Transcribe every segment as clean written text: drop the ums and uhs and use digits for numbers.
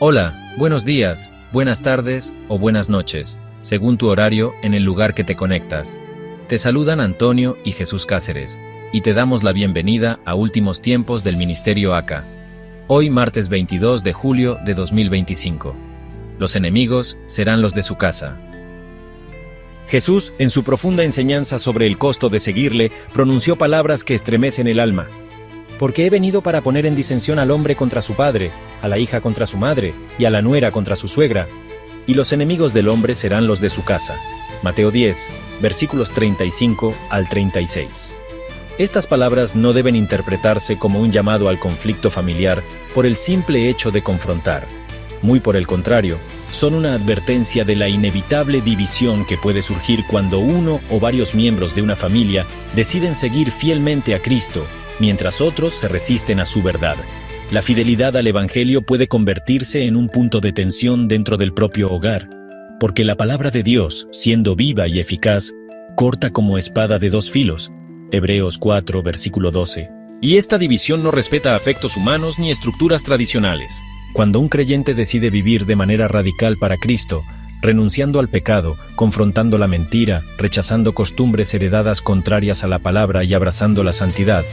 Hola, buenos días, buenas tardes o buenas noches, según tu horario en el lugar que te conectas. Te saludan Antonio y Jesús Cáceres, y te damos la bienvenida a Últimos Tiempos del Ministerio ACA. Hoy martes 22 de julio de 2025. Los enemigos serán los de su casa. Jesús, en su profunda enseñanza sobre el costo de seguirle, pronunció palabras que estremecen el alma. Porque he venido para poner en disensión al hombre contra su padre, a la hija contra su madre, y a la nuera contra su suegra. Y los enemigos del hombre serán los de su casa. Mateo 10, versículos 35 al 36. Estas palabras no deben interpretarse como un llamado al conflicto familiar por el simple hecho de confrontar. Muy por el contrario, son una advertencia de la inevitable división que puede surgir cuando uno o varios miembros de una familia deciden seguir fielmente a Cristo, mientras otros se resisten a su verdad. La fidelidad al Evangelio puede convertirse en un punto de tensión dentro del propio hogar, porque la palabra de Dios, siendo viva y eficaz, corta como espada de dos filos. Hebreos 4, versículo 12. Y esta división no respeta afectos humanos ni estructuras tradicionales. Cuando un creyente decide vivir de manera radical para Cristo, renunciando al pecado, confrontando la mentira, rechazando costumbres heredadas contrarias a la palabra y abrazando la santidad,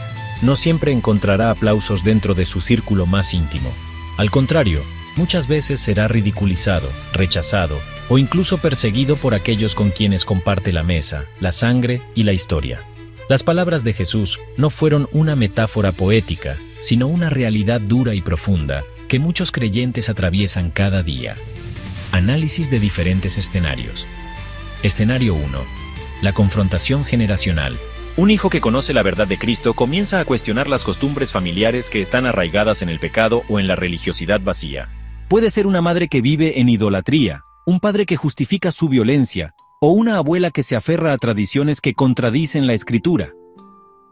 no siempre encontrará aplausos dentro de su círculo más íntimo. Al contrario, muchas veces será ridiculizado, rechazado o incluso perseguido por aquellos con quienes comparte la mesa, la sangre y la historia. Las palabras de Jesús no fueron una metáfora poética, sino una realidad dura y profunda que muchos creyentes atraviesan cada día. Análisis de diferentes escenarios. Escenario 1. La confrontación generacional. Un hijo que conoce la verdad de Cristo comienza a cuestionar las costumbres familiares que están arraigadas en el pecado o en la religiosidad vacía. Puede ser una madre que vive en idolatría, un padre que justifica su violencia, o una abuela que se aferra a tradiciones que contradicen la Escritura.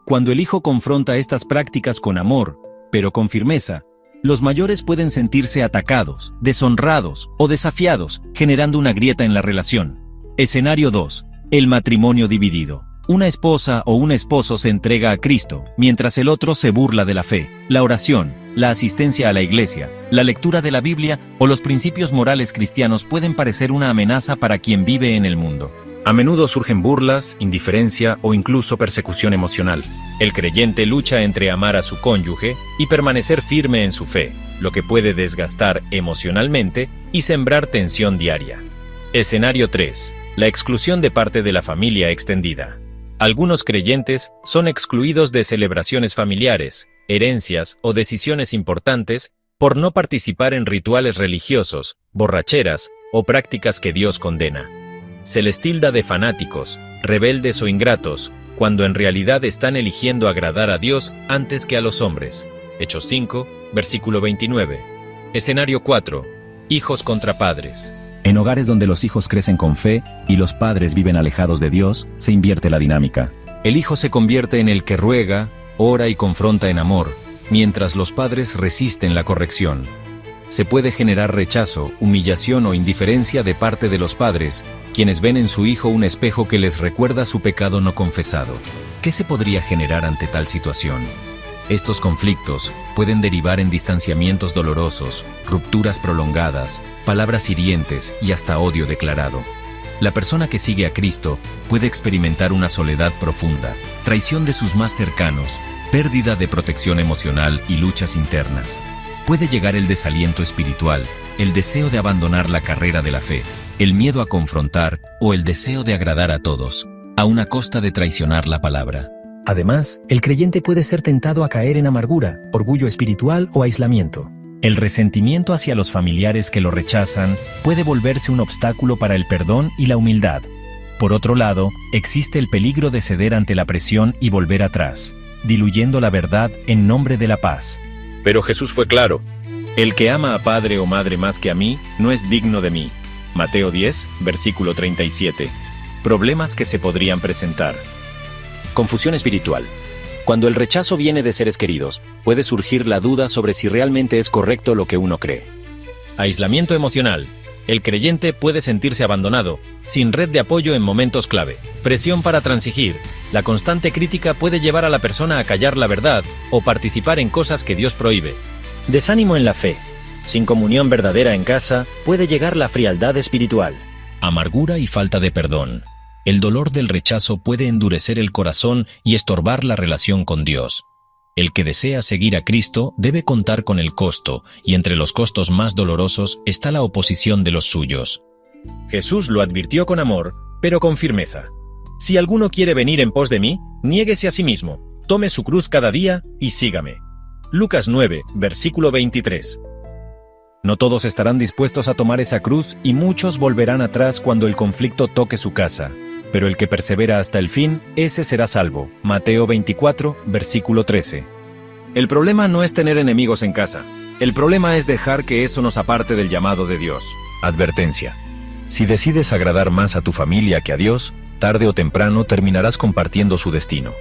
Cuando el hijo confronta estas prácticas con amor, pero con firmeza, los mayores pueden sentirse atacados, deshonrados o desafiados, generando una grieta en la relación. Escenario 2. El matrimonio dividido. Una esposa o un esposo se entrega a Cristo, mientras el otro se burla de la fe, la oración, la asistencia a la iglesia, la lectura de la Biblia o los principios morales cristianos pueden parecer una amenaza para quien vive en el mundo. A menudo surgen burlas, indiferencia o incluso persecución emocional. El creyente lucha entre amar a su cónyuge y permanecer firme en su fe, lo que puede desgastar emocionalmente y sembrar tensión diaria. Escenario 3. La exclusión de parte de la familia extendida. Algunos creyentes son excluidos de celebraciones familiares, herencias o decisiones importantes por no participar en rituales religiosos, borracheras o prácticas que Dios condena. Se les tilda de fanáticos, rebeldes o ingratos, cuando en realidad están eligiendo agradar a Dios antes que a los hombres. Hechos 5, versículo 29. Escenario 4. Hijos contra padres. En hogares donde los hijos crecen con fe y los padres viven alejados de Dios, se invierte la dinámica. El hijo se convierte en el que ruega, ora y confronta en amor, mientras los padres resisten la corrección. Se puede generar rechazo, humillación o indiferencia de parte de los padres, quienes ven en su hijo un espejo que les recuerda su pecado no confesado. ¿Qué se podría generar ante tal situación? Estos conflictos pueden derivar en distanciamientos dolorosos, rupturas prolongadas, palabras hirientes y hasta odio declarado. La persona que sigue a Cristo puede experimentar una soledad profunda, traición de sus más cercanos, pérdida de protección emocional y luchas internas. Puede llegar el desaliento espiritual, el deseo de abandonar la carrera de la fe, el miedo a confrontar o el deseo de agradar a todos, a una costa de traicionar la palabra. Además, el creyente puede ser tentado a caer en amargura, orgullo espiritual o aislamiento. El resentimiento hacia los familiares que lo rechazan puede volverse un obstáculo para el perdón y la humildad. Por otro lado, existe el peligro de ceder ante la presión y volver atrás, diluyendo la verdad en nombre de la paz. Pero Jesús fue claro: el que ama a padre o madre más que a mí, no es digno de mí. Mateo 10, versículo 37. Problemas que se podrían presentar. Confusión espiritual. Cuando el rechazo viene de seres queridos, puede surgir la duda sobre si realmente es correcto lo que uno cree. Aislamiento emocional. El creyente puede sentirse abandonado, sin red de apoyo en momentos clave. Presión para transigir. La constante crítica puede llevar a la persona a callar la verdad o participar en cosas que Dios prohíbe. Desánimo en la fe. Sin comunión verdadera en casa, puede llegar la frialdad espiritual. Amargura y falta de perdón. El dolor del rechazo puede endurecer el corazón y estorbar la relación con Dios. El que desea seguir a Cristo debe contar con el costo, y entre los costos más dolorosos está la oposición de los suyos. Jesús lo advirtió con amor, pero con firmeza. Si alguno quiere venir en pos de mí, niéguese a sí mismo, tome su cruz cada día y sígame. Lucas 9, versículo 23. No todos estarán dispuestos a tomar esa cruz y muchos volverán atrás cuando el conflicto toque su casa. Pero el que persevera hasta el fin, ese será salvo. Mateo 24, versículo 13. El problema no es tener enemigos en casa. El problema es dejar que eso nos aparte del llamado de Dios. Advertencia. Si decides agradar más a tu familia que a Dios, tarde o temprano terminarás compartiendo su destino.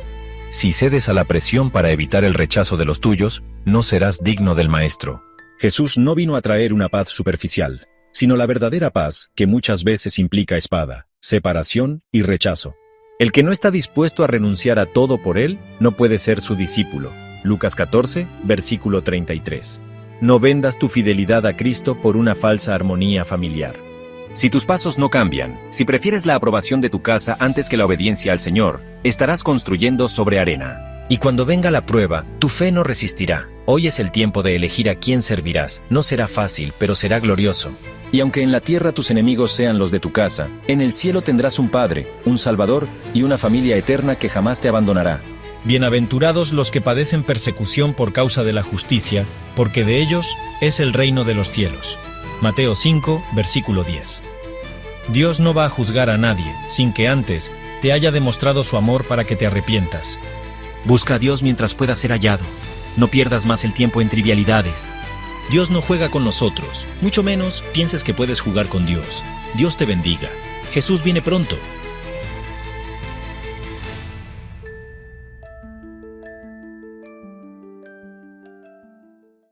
Si cedes a la presión para evitar el rechazo de los tuyos, no serás digno del Maestro. Jesús no vino a traer una paz superficial, sino la verdadera paz que muchas veces implica espada, separación y rechazo. El que no está dispuesto a renunciar a todo por él, no puede ser su discípulo. Lucas 14, versículo 33. No vendas tu fidelidad a Cristo por una falsa armonía familiar. Si tus pasos no cambian, si prefieres la aprobación de tu casa antes que la obediencia al Señor, estarás construyendo sobre arena. Y cuando venga la prueba, tu fe no resistirá. Hoy es el tiempo de elegir a quién servirás. No será fácil, pero será glorioso. Y aunque en la tierra tus enemigos sean los de tu casa, en el cielo tendrás un Padre, un Salvador y una familia eterna que jamás te abandonará. Bienaventurados los que padecen persecución por causa de la justicia, porque de ellos es el reino de los cielos. Mateo 5, versículo 10. Dios no va a juzgar a nadie, sin que antes te haya demostrado su amor para que te arrepientas. Busca a Dios mientras pueda ser hallado. No pierdas más el tiempo en trivialidades. Dios no juega con nosotros, mucho menos pienses que puedes jugar con Dios. Dios te bendiga. Jesús viene pronto.